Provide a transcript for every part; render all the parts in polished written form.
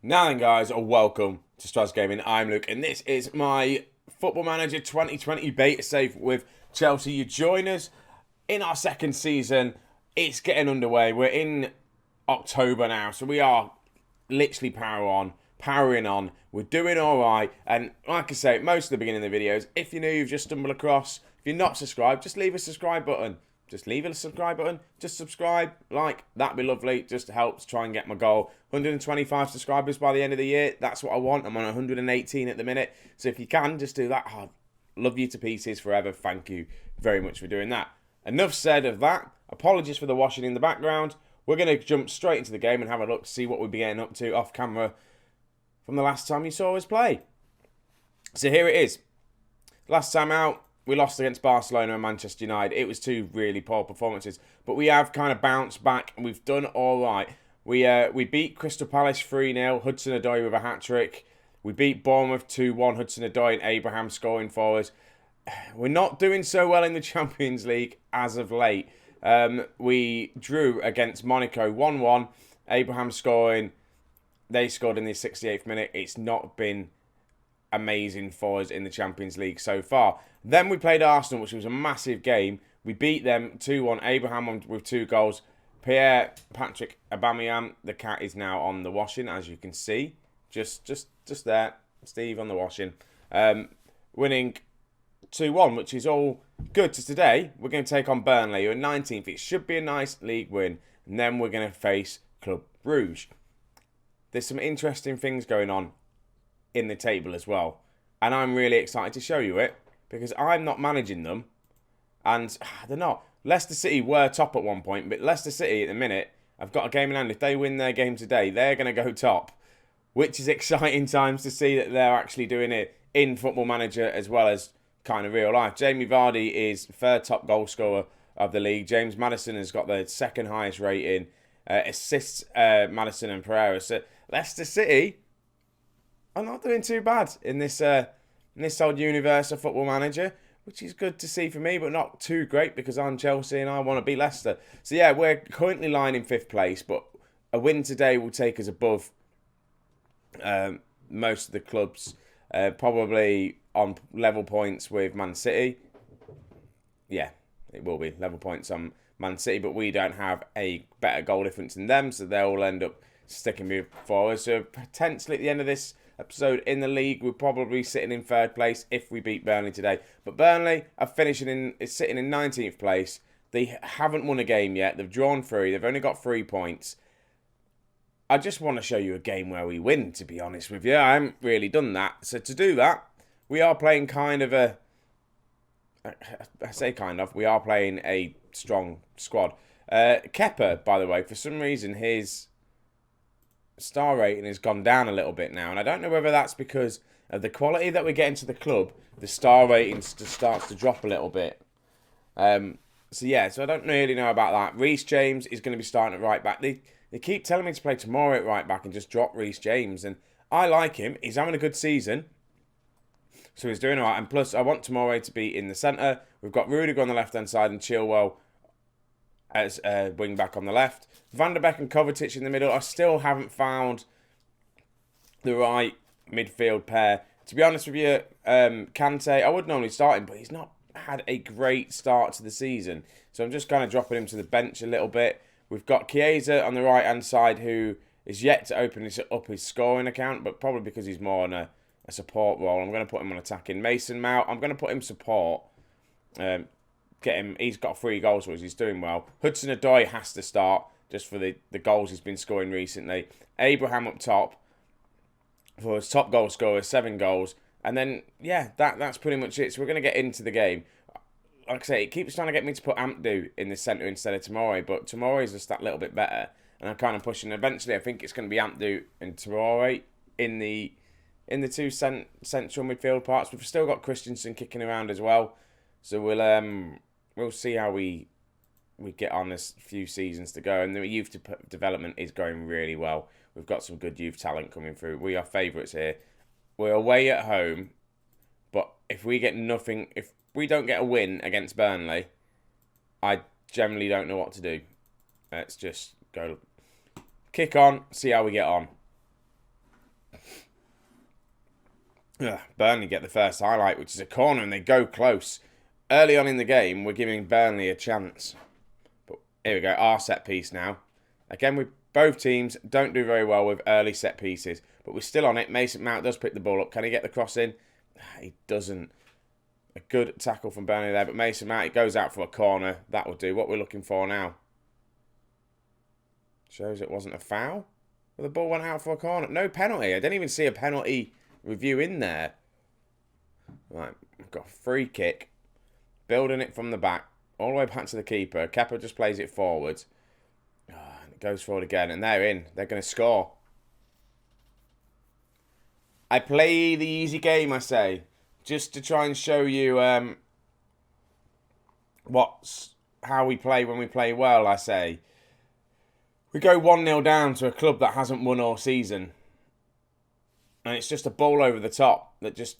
Now then, guys, welcome to Straz Gaming. I'm Luke, and this is my Football Manager 2020 beta save with Chelsea. You join us in our second season. It's getting underway. We're in October now, so we are literally powering on. We're doing all right, and like I say, most of the beginning of the videos, if you're new, you've just stumbled across. If you're not subscribed, just leave a subscribe button. Just leave a subscribe button. Just subscribe, like, that'd be lovely. Just helps try and get my goal. 125 subscribers by the end of the year. That's what I want. I'm on 118 at the minute. So if you can, just do that. Oh, love you to pieces forever. Thank you very much for doing that. Enough said of that. Apologies for the washing in the background. We're going to jump straight into the game and have a look to see what we'll be getting up to off camera from the last time you saw us play. So here it is. Last time out, we lost against Barcelona and Manchester United. It was two really poor performances, but we have kind of bounced back and we've done all right. We beat Crystal Palace 3-0, Hudson-Odoi with a hat-trick. We beat Bournemouth 2-1, Hudson-Odoi and Abraham scoring for us. We're not doing so well in the Champions League as of late. We drew against Monaco 1-1, Abraham scoring. They scored in the 68th minute. It's not been amazing for us in the Champions League so far. Then we played Arsenal, which was a massive game. We beat them 2-1. Abraham with 2 goals. Pierre-Patrick Aubameyang, the cat is now on the washing, as you can see. Just there. Steve on the washing. Winning 2-1, which is all good. So today, we're going to take on Burnley, who are 19th. It should be a nice league win. And then we're going to face Club Brugge. There's some interesting things going on in the table as well. And I'm really excited to show you it, because I'm not managing them. And they're not. Leicester City were top at one point, but Leicester City at the minute, I've got a game in hand. If they win their game today, they're going to go top. Which is exciting times to see that they're actually doing it in Football Manager as well as kind of real life. Jamie Vardy is third top goal scorer of the league. James Maddison has got the second highest rating. Assists Maddison and Pereira. So Leicester City are not doing too bad in this old universe of Football Manager, which is good to see for me, but not too great because I'm Chelsea and I want to beat Leicester. So yeah, we're currently lying in 5th place, but a win today will take us above most of the clubs, probably on level points with Man City. Yeah, it will be level points on Man City, but we don't have a better goal difference than them, so they'll end up sticking before us. So potentially at the end of this episode in the league, we're probably sitting in 3rd place if we beat Burnley today. But Burnley are sitting in 19th place. They haven't won a game yet. They've drawn 3. They've only got 3 points. I just want to show you a game where we win, to be honest with you. I haven't really done that. So to do that, we are playing kind of a... I say kind of. We are playing a strong squad. Kepa, by the way, for some reason, his star rating has gone down a little bit now. And I don't know whether that's because of the quality that we get into the club. The star rating just starts to drop a little bit. So I don't really know about that. Reece James is going to be starting at right back. They keep telling me to play tomorrow at right back and just drop Reece James. And I like him. He's having a good season. So he's doing all right. And plus, I want Tomorrow to be in the centre. We've got Rudiger on the left-hand side and Chilwell as wing back on the left. Van der Beek and Kovacic in the middle. I still haven't found the right midfield pair. To be honest with you, Kante, I would normally start him, but he's not had a great start to the season. So I'm just kind of dropping him to the bench a little bit. We've got Chiesa on the right-hand side, who is yet to open up his scoring account, but probably because he's more on a support role. I'm going to put him on attacking. Mason Mount, I'm going to put him support. Get him. He's got 3 goals, so he's doing well. Hudson-Odoi has to start just for the goals he's been scoring recently. Abraham up top for his top goal scorer, 7 goals. And then, yeah, that's pretty much it. So we're going to get into the game. Like I say, it keeps trying to get me to put Ampdu in the centre instead of Tomori, but Tomori is just that little bit better. And I'm kind of pushing. Eventually, I think it's going to be Ampdu and Tomori in the 2 central midfield parts. We've still got Christensen kicking around as well. So we'll see how we get on this few seasons to go. And the youth development is going really well. We've got some good youth talent coming through. We are favourites here. We're away at home, but if we don't get a win against Burnley, I generally don't know what to do. Let's just go kick on, see how we get on. Burnley get the first highlight, which is a corner, and they go close. Early on in the game, we're giving Burnley a chance. But here we go, our set piece now. Again, both teams don't do very well with early set pieces, but we're still on it. Mason Mount does pick the ball up. Can he get the cross in? He doesn't. A good tackle from Burnley there, but Mason Mount, it goes out for a corner. That will do. What we're looking for now. Shows it wasn't a foul. Well, the ball went out for a corner. No penalty. I didn't even see a penalty review in there. Right, we've got a free kick. Building it from the back. All the way back to the keeper. Kepa just plays it forward. It goes forward again, and they're in. They're going to score. I play the easy game, I say, just to try and show you how we play when we play well, I say. We go 1-0 down to a club that hasn't won all season. And it's just a ball over the top that just...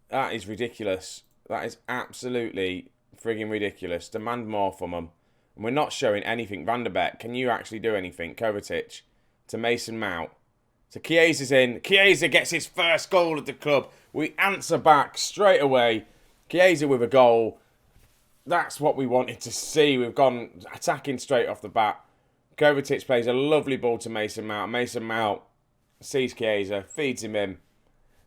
That is ridiculous. That is absolutely frigging ridiculous. Demand more from them. And we're not showing anything. Van der Beek, can you actually do anything? Kovacic to Mason Mount. So Chiesa's in. Chiesa gets his first goal at the club. We answer back straight away. Chiesa with a goal. That's what we wanted to see. We've gone attacking straight off the bat. Kovacic plays a lovely ball to Mason Mount. Mason Mount sees Chiesa, feeds him in.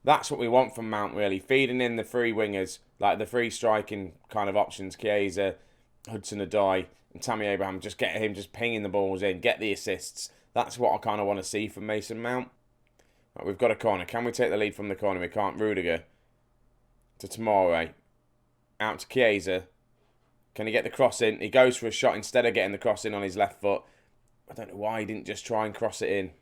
That's what we want from Mount, really. Feeding in the three wingers, like the three striking kind of options. Chiesa, Hudson-Odoi, and Tammy Abraham. Just get him just pinging the balls in. Get the assists. That's what I kind of want to see from Mason Mount. Right, we've got a corner. Can we take the lead from the corner? We can't. Rudiger to Tomori. Out to Chiesa. Can he get the cross in? He goes for a shot instead of getting the cross in on his left foot. I don't know why he didn't just try and cross it in.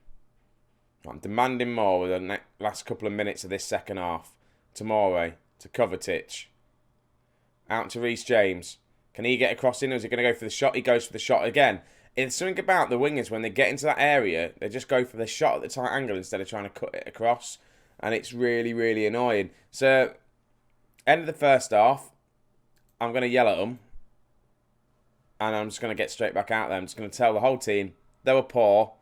I'm demanding more with the last couple of minutes of this second half. Tomori to Kovacic. Out to Reece James. Can he get a cross in or is he going to go for the shot? He goes for the shot again. It's something about the wingers when they get into that area, they just go for the shot at the tight angle instead of trying to cut it across. And it's really, really annoying. So, end of the first half, I'm going to yell at them. And I'm just going to get straight back out there. I'm just going to tell the whole team, they were poor.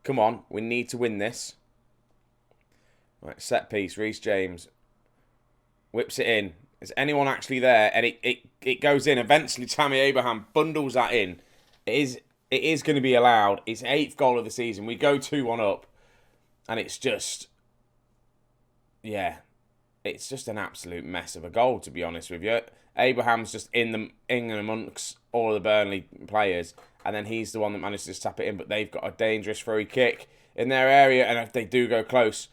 Come on, we need to win this. Right, set piece, Reece James. Whips it in. Is anyone actually there? And it goes in. Eventually, Tammy Abraham bundles that in. It is going to be allowed. It's 8th goal of the season. We go 2-1 up. And it's just... Yeah. It's just an absolute mess of a goal, to be honest with you. Abraham's just in amongst all of the Burnley players. And then he's the one that manages to tap it in. But they've got a dangerous free kick in their area. And if they do go close...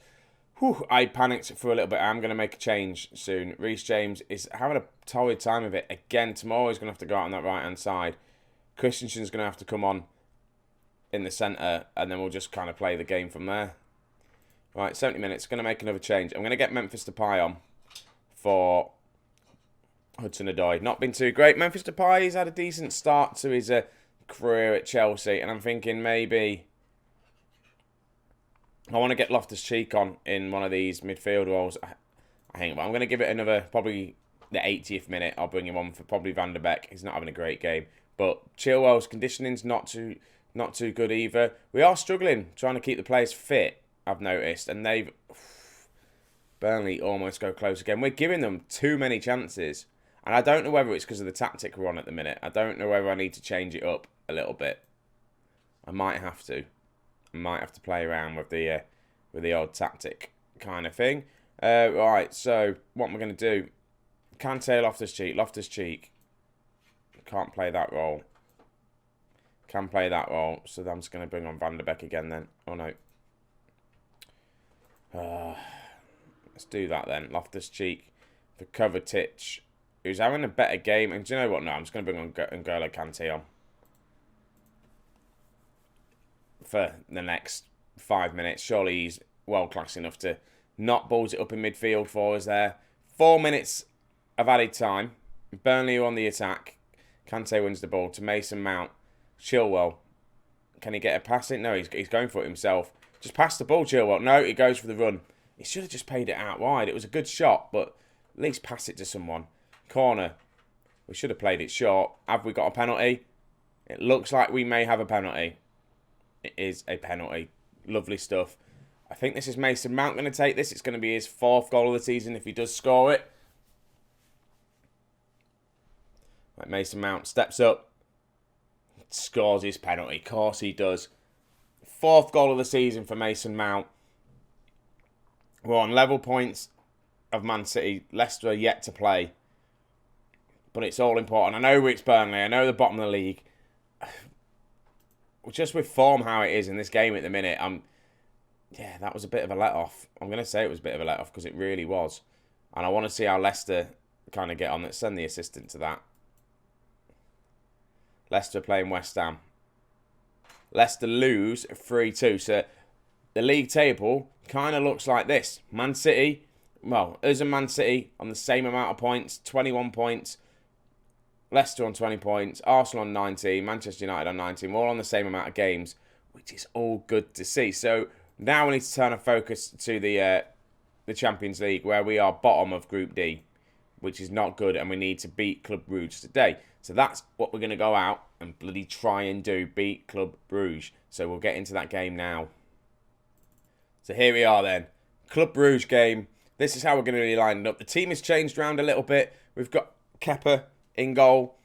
I panicked for a little bit. I'm going to make a change soon. Reece James is having a torrid time of it. Again, Tomorrow's going to have to go out on that right-hand side. Christensen's going to have to come on in the centre. And then we'll just kind of play the game from there. Right, 70 minutes. Going to make another change. I'm going to get Memphis Depay on for Hudson-Odoi. Not been too great. Memphis Depay has had a decent start to his career at Chelsea. And I'm thinking maybe... I want to get Loftus-Cheek on in one of these midfield roles. I think, but I'm going to give it another, probably the 80th minute. I'll bring him on for probably Van der Beek. He's not having a great game. But Chilwell's conditioning's not too good either. We are struggling trying to keep the players fit, I've noticed. And they've... Burnley almost go close again. We're giving them too many chances. And I don't know whether it's because of the tactic we're on at the minute. I don't know whether I need to change it up a little bit. I might have to. Might have to play around with the old tactic kind of thing. Right, so what am I going to do? Kante, Loftus-Cheek. Loftus-Cheek. Can't play that role. Can play that role. So I'm just going to bring on Van der Beek again then. Oh, no. Let's do that then. Loftus-Cheek for Kovacic, who's having a better game. And do you know what? No, I'm just going to bring on N'Golo Kante on for the next 5 minutes. Surely he's world-class enough to not balls it up in midfield for us there. 4 minutes of added time. Burnley are on the attack. Kante wins the ball to Mason Mount. Chilwell. Can he get a pass in? No, he's going for it himself. Just pass the ball, Chilwell. No, he goes for the run. He should have just paid it out wide. It was a good shot, but at least pass it to someone. Corner. We should have played it short. Have we got a penalty? It looks like we may have a penalty. It is a penalty. Lovely stuff. I think this is Mason Mount going to take this. It's going to be his 4th goal of the season if he does score it. Right, Mason Mount steps up, scores his penalty. Of course he does. 4th goal of the season for Mason Mount. We're on level points of Man City. Leicester are yet to play. But it's all important. I know it's Burnley. I know the bottom of the league. Just with form how it is in this game at the minute, yeah, that was a bit of a let-off. I'm going to say it was a bit of a let-off because it really was. And I want to see how Leicester kind of get on. Let's send the assistant to that. Leicester playing West Ham. Leicester lose 3-2. So the league table kind of looks like this. Man City, well, us and Man City on the same amount of points, 21 points. Leicester on 20 points, Arsenal on 19, Manchester United on 19. We're all on the same amount of games, which is all good to see. So now we need to turn our focus to the Champions League, where we are bottom of Group D, which is not good, and we need to beat Club Brugge today. So that's what we're going to go out and bloody try and do, beat Club Brugge. So we'll get into that game now. So here we are then. Club Brugge game. This is how we're going to be lined up. The team has changed around a little bit. We've got Kepa in goal.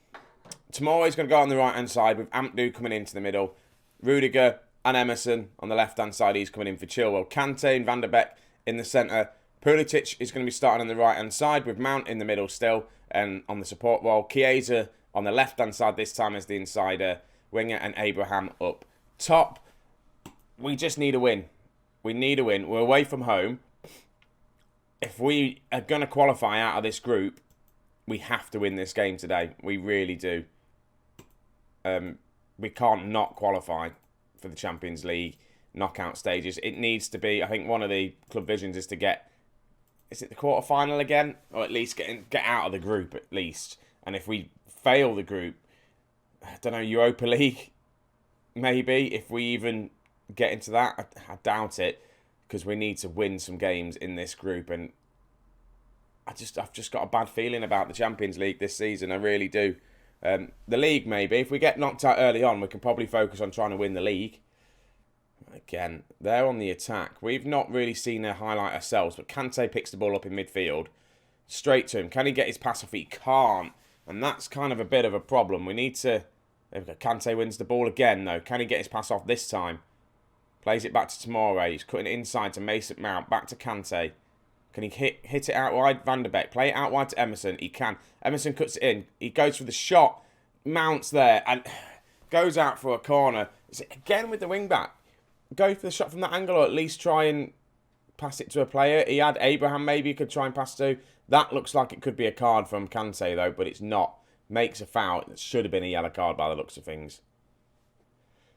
Tomorrow's going to go on the right-hand side with Ampdu coming into the middle. Rudiger and Emerson on the left-hand side. He's coming in for Chilwell. Kante and Van der Beek in the centre. Pulisic is going to be starting on the right-hand side with Mount in the middle still and on the support role. Chiesa on the left-hand side this time as the insider winger, and Abraham up top. We just need a win. We need a win. We're away from home. If we are going to qualify out of this group, we have to win this game today. We really do. We can't not qualify for the Champions League knockout stages. It needs to be, I think one of the club visions is to get, is it the quarter-final again? Or at least get out of the group at least. And if we fail the group, I don't know, Europa League, maybe, if we even get into that. I doubt it, because we need to win some games in this group, and I've just got a bad feeling about the Champions League this season. I really do. The league, maybe. If we get knocked out early on, we can probably focus on trying to win the league. Again, they're on the attack. We've not really seen their highlight ourselves, but Kante picks the ball up in midfield. Straight to him. Can he get his pass off? He can't. And that's kind of a bit of a problem. We need to... There we go. Kante wins the ball again, though. Can he get his pass off this time? Plays it back to Tomori. He's cutting it inside to Mason Mount. Back to Kante. Can he hit it out wide? Van der Beek. Play it out wide to Emerson. He can. Emerson cuts it in. He goes for the shot. Mount's there. And goes out for a corner. Again with the wing-back. Go for the shot from that angle, or at least try and pass it to a player. He had Abraham maybe he could try and pass to. That looks like it could be a card from Kante, though, but it's not. Makes a foul. It should have been a yellow card by the looks of things.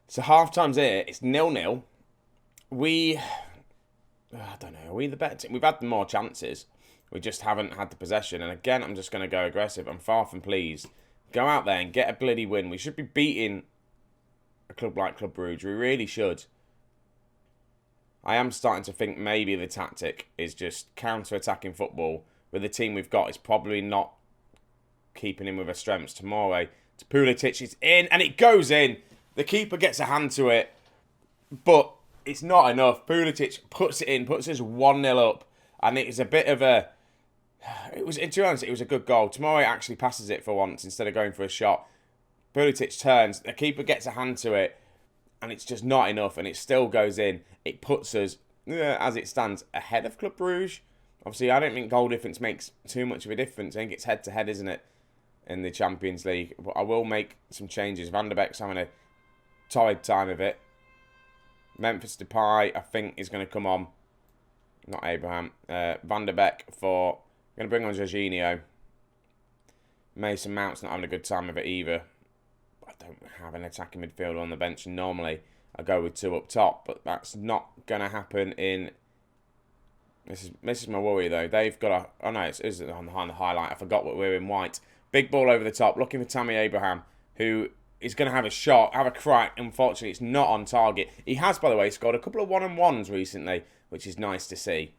So half-time's here. It's 0-0. I don't know. Are we the better team? We've had more chances. We just haven't had the possession. And again, I'm just going to go aggressive. I'm far from pleased. Go out there and get a bloody win. We should be beating a club like Club Brugge. We really should. I am starting to think maybe the tactic is just counter-attacking football. With the team we've got, it's probably not keeping in with our strengths. Tomorrow to Pulisic. It's in, and it goes in. The keeper gets a hand to it. But it's not enough. Pulisic puts it in, puts us 1-0 up. And it is a bit of a... to be honest, it was a good goal. Tomorrow actually passes it for once instead of going for a shot. Pulisic turns. The keeper gets a hand to it. And it's just not enough. And it still goes in. It puts us, as it stands, ahead of Club Brugge. Obviously, I don't think goal difference makes too much of a difference. I think it's head-to-head, isn't it, in the Champions League. But I will make some changes. Van der Beek's having a torrid time of it. Memphis Depay, I think, is going to come on. Not Abraham. Van der Beek for... I'm going to bring on Jorginho. Mason Mount's not having a good time of it either. I don't have an attacking midfielder on the bench. Normally, I go with 2 up top. But that's not going to happen in... This is my worry, though. They've got a... Oh, no, it's on the highlight. I forgot what we're in white. Big ball over the top. Looking for Tammy Abraham, who is going to have a shot, have a crack. Unfortunately, it's not on target. He has, by the way, scored a couple of one-on-ones recently, which is nice to see.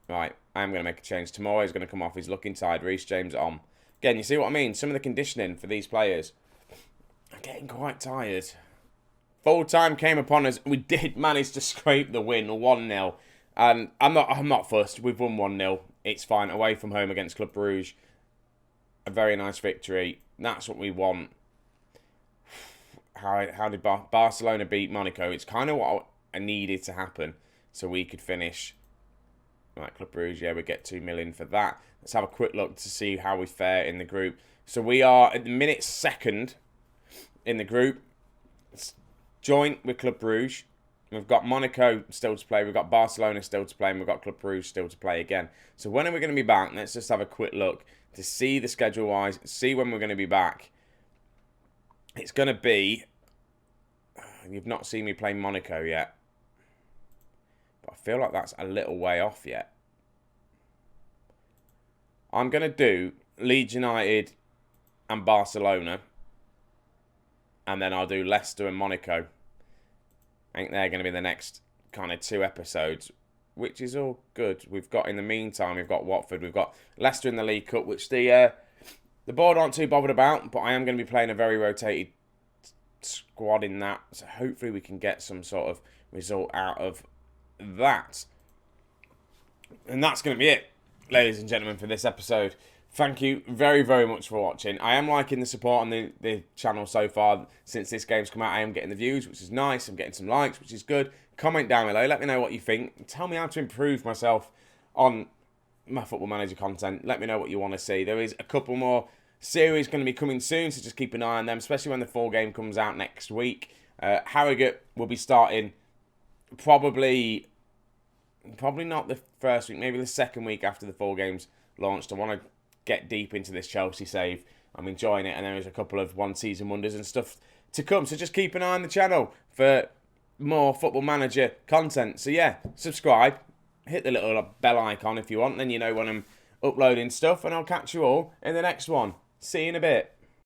Right, I am going to make a change. Tomorrow is going to come off. He's looking tired. Reece James on. Again, you see what I mean? Some of the conditioning for these players. I'm getting quite tired. Full time came upon us. We did manage to scrape the win 1-0. And I'm not fussed. We've won 1-0. It's fine. Away from home against Club Brugge. A very nice victory. That's what we want. How did Barcelona beat Monaco? It's kind of what I needed to happen so we could finish. Right, Club Brugge, yeah, we get 2 million for that. Let's have a quick look to see how we fare in the group. So we are at the minute second in the group. It's joint with Club Brugge. We've got Monaco still to play. We've got Barcelona still to play. And we've got Club Brugge still to play again. So when are we going to be back? Let's just have a quick look to see the schedule-wise. See when we're going to be back. It's going to be... You've not seen me play Monaco yet. But I feel like that's a little way off yet. I'm going to do Leeds United and Barcelona. And then I'll do Leicester and Monaco. I think they're going to be the next kind of 2 episodes, which is all good. We've got, in the meantime, we've got Watford. We've got Leicester in the League Cup, which the board aren't too bothered about. But I am going to be playing a very rotated squad in that. So hopefully we can get some sort of result out of that. And that's going to be it, ladies and gentlemen, for this episode. Thank you very, very much for watching. I am liking the support on the channel so far. Since this game's come out, I am getting the views, which is nice. I'm getting some likes, which is good. Comment down below. Let me know what you think. Tell me how to improve myself on my Football Manager content. Let me know what you want to see. There is a couple more series going to be coming soon, so just keep an eye on them, especially when the full game comes out next week. Harrogate will be starting probably not the first week, maybe the second week after the full game's launched. I want to get deep into this Chelsea save. I'm enjoying it, and there is a couple of one-season wonders and stuff to come. So just keep an eye on the channel for more Football Manager content. So yeah, subscribe, hit the little bell icon if you want, then you know when I'm uploading stuff, and I'll catch you all in the next one. See you in a bit.